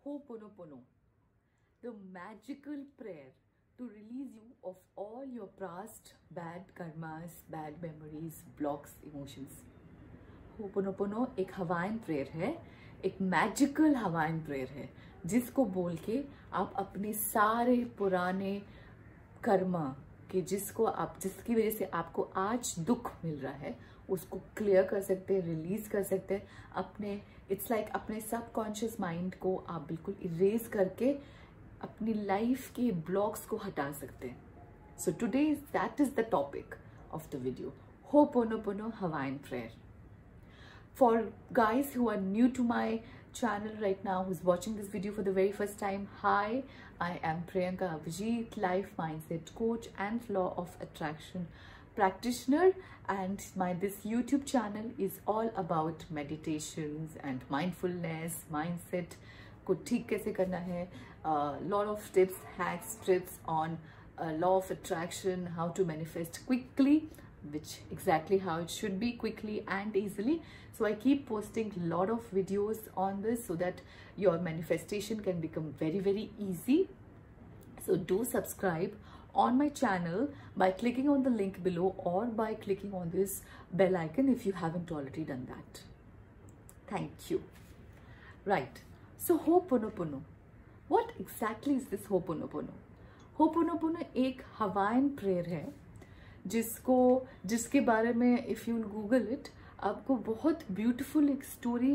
Ho'oponopono, the magical prayer to release you of all your past bad karmas, bad memories, blocks, emotions. Ho'oponopono एक Hawaiian prayer है, एक magical Hawaiian prayer है जिसको बोल के आप अपने सारे पुराने कर्मा कि जिसकी वजह से आपको आज दुख मिल रहा है उसको क्लियर कर सकते हैं, रिलीज कर सकते हैं। अपने सबकॉन्शियस माइंड को आप बिल्कुल इरेज करके अपनी लाइफ के ब्लॉक्स को हटा सकते हैं। So today that is the topic of the video, Ho'oponopono Hawaiian prayer. For guys who are new to my channel right now, who's watching this video for the very first time, hi, I am Priyanka Avijit, life mindset coach and law of attraction practitioner, and this YouTube channel is all about meditations and mindfulness, mindset को ठीक कैसे करना है, lot of tips, hacks, tricks on law of attraction, how to manifest quickly, which exactly how it should be, quickly and easily. So I keep posting a lot of videos on this so that your manifestation can become very, very easy. So do subscribe on my channel by clicking on the link below or by clicking on this bell icon if you haven't already done that. Thank you. Right. So Ho'oponopono. What exactly is this Ho'oponopono? Ho'oponopono एक Hawaiian prayer है जिसके बारे में if you Google it आपको बहुत beautiful एक story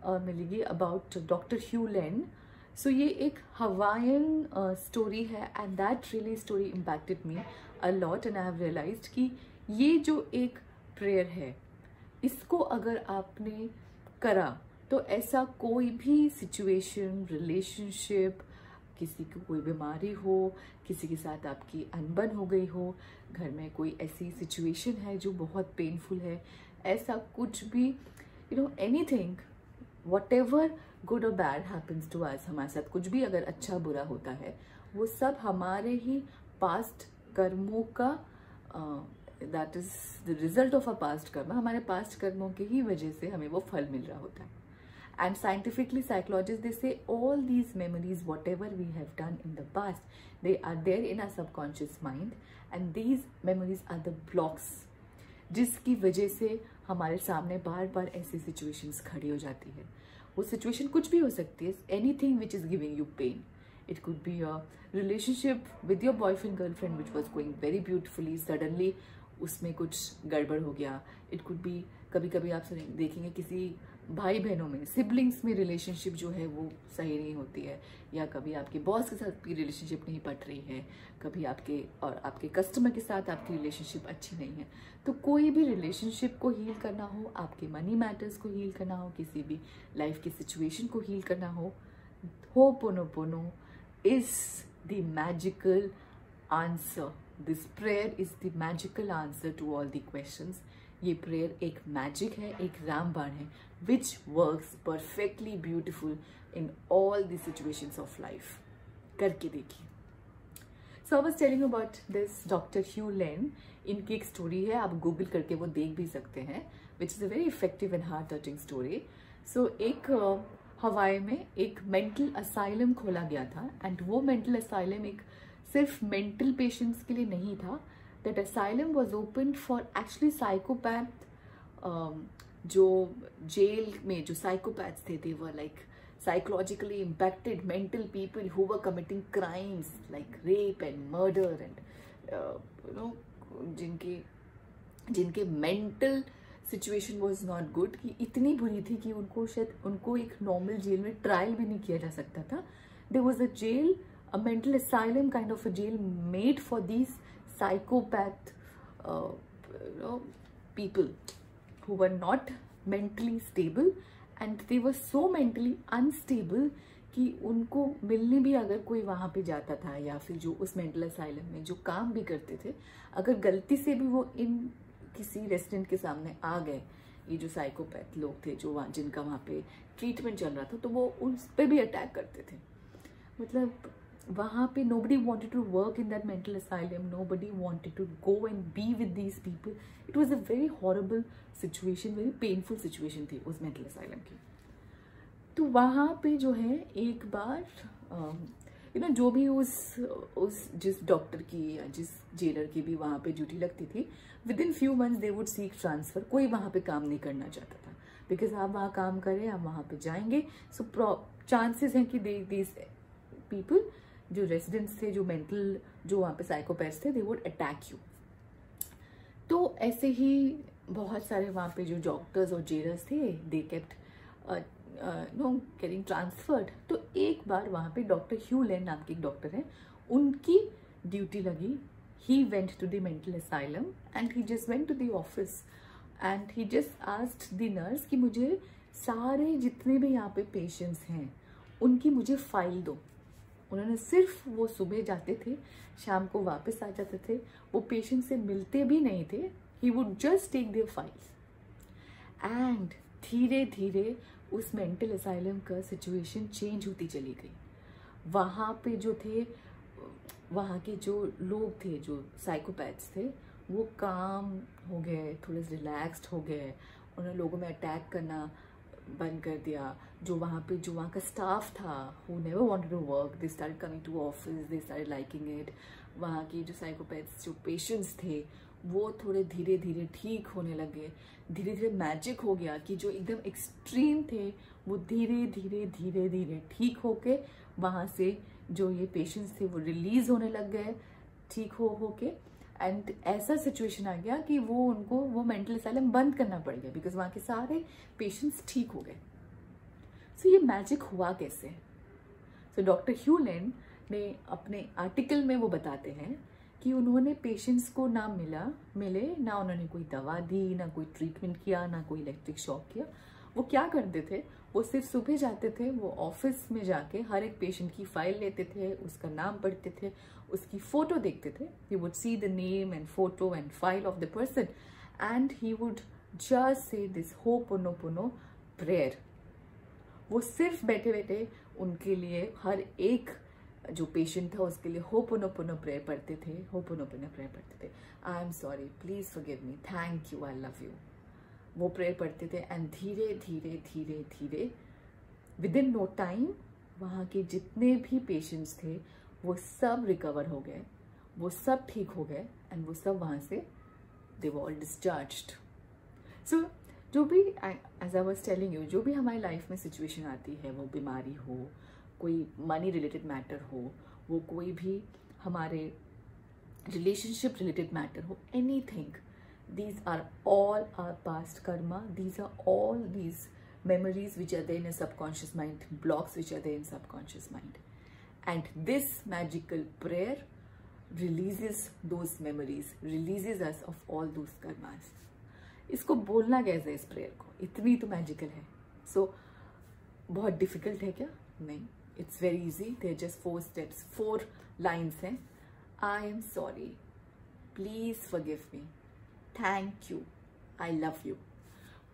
मिलेगी about doctor hue lane. So ये एक हवाइन स्टोरी है and that really story impacted me a lot and I have realised कि ये जो एक प्रेयर है इसको अगर आपने करा तो ऐसा कोई भी सिचुएशन, रिलेशनशिप, किसी को कोई बीमारी हो, किसी के साथ आपकी अनबन हो गई हो, घर में कोई ऐसी सिचुएशन है जो बहुत पेनफुल है, ऐसा कुछ भी एनीथिंग, व्हाटएवर गुड और बैड हैपन्स टू अस, हमारे साथ कुछ भी अगर अच्छा बुरा होता है वो सब हमारे ही पास्ट कर्मों का that is the result of a past कर्म. हमारे पास्ट कर्मों की ही वजह से हमें वो फल मिल रहा होता है. And scientifically, psychologists, they say all these memories, whatever we have done in the past, they are there in our subconscious mind, and these memories are the blocks जिसकी वजह से हमारे सामने बार बार ऐसी situations खड़ी हो जाती है. वो situation कुछ भी हो सकती है, anything which is giving you pain. It could be a relationship with your boyfriend, girlfriend which was going very beautifully, suddenly उसमें कुछ गड़बड़ हो गया. It could be कभी कभी आप देखेंगे किसी भाई बहनों में, सिबलिंग्स में रिलेशनशिप जो है वो सही नहीं होती है, या कभी आपके बॉस के साथ की रिलेशनशिप नहीं पट रही है, कभी आपके कस्टमर के साथ आपकी रिलेशनशिप अच्छी नहीं है. तो कोई भी रिलेशनशिप को हील करना हो, आपके मनी मैटर्स को हील करना हो, किसी भी लाइफ की सिचुएशन को हील करना हो, Ho'oponopono is the magical answer. This prayer is the magical answer to all the questions. ये प्रेयर एक मैजिक है, एक रामबाण है which works perfectly beautiful in all the situations of life. करके देखिए. So I was telling you about this Dr. Hugh Lane. इनकी एक स्टोरी है, आप गूगल करके वो देख भी सकते हैं, which is a very effective and heart touching story. So एक हवाई में एक मेंटल असाइलम खोला गया था एंड वो मेंटल असाइलम एक सिर्फ मेंटल पेशेंट्स के लिए नहीं था. That asylum was opened for actually psychopath, जो जेल में जो psychopaths थे, they were like psychologically impacted mental people who were committing crimes like rape and murder and जिनके mental situation was not good, कि इतनी बुरी थी कि उनको एक नॉर्मल जेल में ट्रायल भी नहीं किया जा सकता था. There was a jail, a mental asylum kind of a jail made for these psychopath people who were not mentally stable, and they were so mentally unstable कि उनको मिलने भी अगर कोई वहाँ पे जाता था या फिर जो उस मेंटल असाइलम में जो काम भी करते थे, अगर गलती से भी वो इन किसी रेसिडेंट के सामने आ गए, ये जो साइकोपैथ लोग थे जो जिनका वहाँ पे ट्रीटमेंट चल रहा था, तो वो उन पर भी अटैक करते थे. मतलब वहाँ पे nobody wanted to work in that mental asylum, nobody wanted to go and be with these people. It was a very horrible situation, very painful situation थी उस mental asylum की. तो वहाँ पे जो है एक बार जो भी उस जिस डॉक्टर की या जिस जेलर की भी वहाँ पे ड्यूटी लगती थी, with in few months they would seek transfer. कोई वहाँ पे काम नहीं करना चाहता था, बिकॉज आप वहाँ काम करें, आप वहाँ पे जाएंगे, सो चांसेस हैं कि दीज पीपल जो रेसिडेंट्स थे, जो मेंटल, जो वहाँ पे साइकोपैथ्स थे, दे वुड अटैक यू। तो ऐसे ही बहुत सारे वहाँ पे जो डॉक्टर्स और जेलर्स थे, दे केप्ट गेटिंग ट्रांसफर्ड। तो एक बार वहाँ पे डॉक्टर ह्यू लेन नाम के एक डॉक्टर हैं, उनकी ड्यूटी लगी। He went to the mental asylum and he just went to the office and he just asked the nurse कि मुझे सारे जितने भी यहाँ पे पेशेंट्स हैं उनकी मुझे फाइल दो। उन्होंने सिर्फ, वो सुबह जाते थे, शाम को वापस आ जाते थे, वो पेशेंट से मिलते भी नहीं थे। He would just take their files and धीरे धीरे उस मेंटल असाइलम का सिचुएशन चेंज होती चली गई। वहाँ पे जो थे, वहाँ के जो लोग थे, जो साइकोपैथ्स थे, वो काम हो गए, थोड़े से रिलैक्स्ड हो गए। उन्होंने लोगों में अटैक करना बंद कर दिया। जो वहाँ का स्टाफ था, who never wanted to work, they started coming to office, they started liking it. वहाँ की जो साइकोपैथ्स, जो पेशेंट्स थे, वो थोड़े धीरे धीरे ठीक होने लगे। धीरे धीरे मैजिक हो गया कि जो एकदम एक्सट्रीम थे वो धीरे धीरे धीरे धीरे ठीक होके वहाँ से जो ये पेशेंट्स थे वो रिलीज होने लग गए, ठीक हो के। एंड ऐसा सिचुएशन आ गया कि वो मेंटल असाइलम बंद करना पड़ गया, बिकॉज वहाँ के सारे पेशेंट्स ठीक हो गए। सो ये मैजिक हुआ कैसे? सो डॉक्टर ह्यू लेन ने अपने आर्टिकल में वो बताते हैं कि उन्होंने पेशेंट्स को ना मिले ना उन्होंने कोई दवा दी, ना कोई ट्रीटमेंट किया, ना कोई इलेक्ट्रिक शॉक किया। वो क्या करते थे, वो सिर्फ सुबह जाते थे, वो ऑफिस में जाके हर एक पेशेंट की फाइल लेते थे, उसका नाम पढ़ते थे, उसकी फोटो देखते थे। He would see the name and photo and file of the person and he would just say this ho'oponopono prayer. वो सिर्फ बैठे बैठे उनके लिए, हर एक जो पेशेंट था उसके लिए होपोनोपोनो प्रेयर पढ़ते थे, होपोनोपोनो प्रेयर पढ़ते थे। आई am sorry, please forgive me, thank you, I love you. वो प्रेयर पढ़ते थे एंड धीरे धीरे धीरे धीरे विद इन नो टाइम वहाँ के जितने भी पेशेंट्स थे वो सब रिकवर हो गए, वो सब ठीक हो गए एंड वो सब वहाँ से दे वर ऑल डिस्चार्ज्ड। सो जो भी, as I was telling you, जो भी हमारी लाइफ में सिचुएशन आती है, वो बीमारी हो, कोई मनी रिलेटेड मैटर हो, वो कोई भी हमारे रिलेशनशिप रिलेटेड मैटर हो, anything, these are all our past karma, these are all these memories which are there in a subconscious mind, blocks which are there in subconscious mind, and this magical prayer releases those memories, releases us of all those karmas. इसको बोलना कैसे, इस prayer को, इतनी तो magical है। सो बहुत difficult है क्या? नहीं, it's very easy. There just 4 steps, 4 lines हैं। I am sorry, please forgive me, thank you, I love you.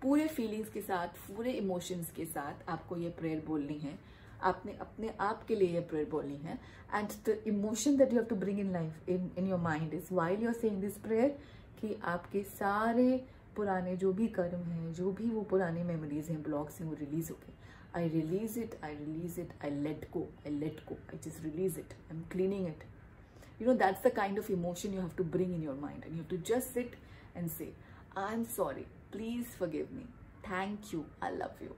पूरे फीलिंग्स के साथ, पूरे इमोशंस के साथ आपको ये प्रेयर बोलनी है। आपने अपने आप के लिए ये प्रेयर बोलनी है। And the emotion that you have to bring in life, in your mind is while you are saying this prayer, कि आपके सारे पुराने जो भी कर्म हैं, जो भी वो पुरानी मेमोरीज हैं, ब्लॉक्स हैं, वो रिलीज हो गए। I release it, I release it, I let go, I let go, I just release it, I M cleaning it. You know, that's the kind of emotion you have to bring in your mind, and you have to just sit and say, I'm sorry, please forgive me, thank you, I love you.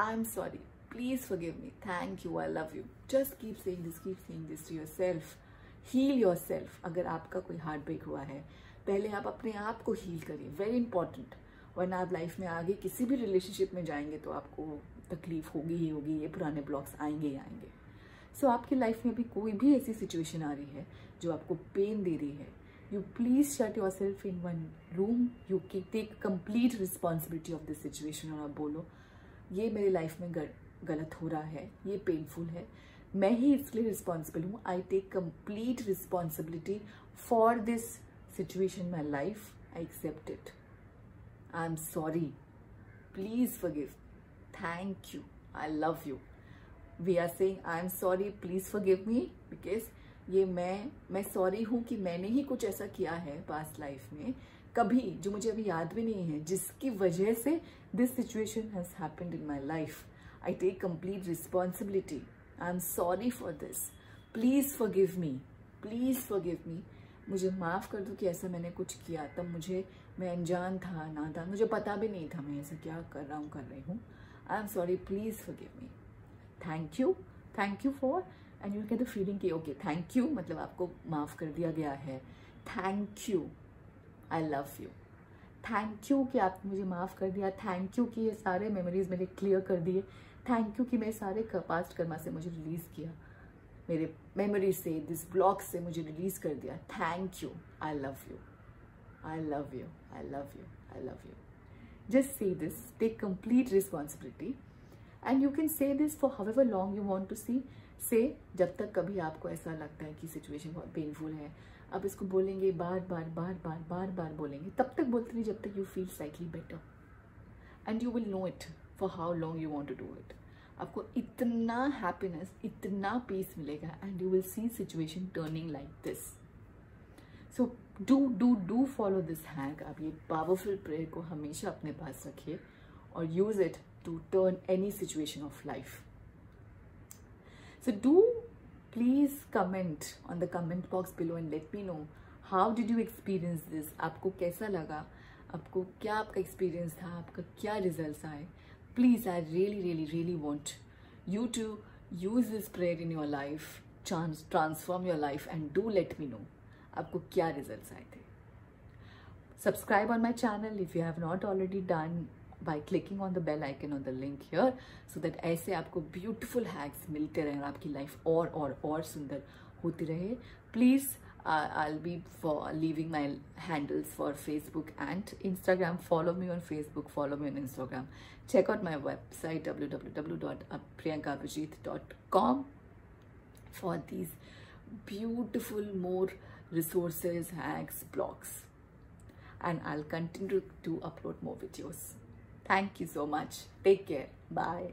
I'm sorry, please forgive me, thank you, I love you. Just keep saying this to yourself. Heal yourself. अगर आपका कोई heart break हुआ है, पहले आप अपने आप को हील करिए, वेरी इंपॉर्टेंट। वरना आप लाइफ में आगे किसी भी रिलेशनशिप में जाएंगे तो आपको तकलीफ होगी ही होगी, ये पुराने ब्लॉक्स आएंगे ही आएंगे। सो आपकी लाइफ में भी कोई भी ऐसी सिचुएशन आ रही है जो आपको पेन दे रही है, you please shut your self in one room, you take complete responsibility of this situation. और आप बोलो, ये मेरी लाइफ में गलत हो रहा है, ये पेनफुल है, मैं ही इसके लिए रिस्पॉन्सिबल हूँ। I take complete responsibility for this situation my life, I accept it, I am sorry, please forgive, thank you, I love you. We are saying I am sorry, please forgive me, because ये मैं sorry हूँ कि मैंने ही कुछ ऐसा किया है past life में, कभी, जो मुझे अभी याद भी नहीं है, जिसकी वजह से this situation has happened in my life. I take complete responsibility. I'm sorry for this. Please forgive me. Please forgive me. मुझे माफ़ कर दो कि ऐसा मैंने कुछ किया, तब मैं अनजान था, नादान, मुझे पता भी नहीं था मैं ऐसा क्या कर रही हूँ. आई am sorry, please forgive me. Thank you for, and you get the feeling कि ओके थैंक यू मतलब आपको माफ़ कर दिया गया है. Thank you, I love you. Thank you कि आपने मुझे माफ़ कर दिया. थैंक यू कि ये सारे मेमोरीज मैंने क्लियर कर दिए. थैंक यू कि मेरे सारे पास्ट कर्मा से मुझे रिलीज़ किया, मेरे मेमोरी से, दिस ब्लॉक से मुझे रिलीज़ कर दिया. Thank you. I love you. I love you. I love you. I love you. Just say this. Take complete responsibility. And you can say this for however long you want to say. जब तक कभी आपको ऐसा लगता है कि situation बहुत painful है, आप इसको बोलेंगे, बार बार बोलेंगे. तब तक बोलते रहिए जब तक you feel slightly better. And you will know it for how long you want to do it. आपको इतना happiness, इतना peace मिलेगा, and you will see situation turning like this. So do follow this hack. आप ये powerful prayer को हमेशा अपने पास रखिए और use it to turn any situation of life. So do please comment on the comment box below and let me know how did you experience this. आपको कैसा लगा, आपको क्या आपका experience था, आपका क्या results आए. Please, I really want you to use this prayer in your life, transform your life, and do let me know आपको क्या रिजल्ट्स आए थे. Subscribe on my channel if you have not already done by clicking on the bell icon on the link here, so that ऐसे आपको beautiful hacks मिलते रहें और आपकी लाइफ और सुंदर होती रहे. Please I'll be leaving my handles for Facebook and Instagram. Follow me on Facebook, follow me on Instagram. Check out my website www.priyankavijit.com for these beautiful more resources, hacks, blogs, and I'll continue to upload more videos. Thank you so much. Take care. Bye.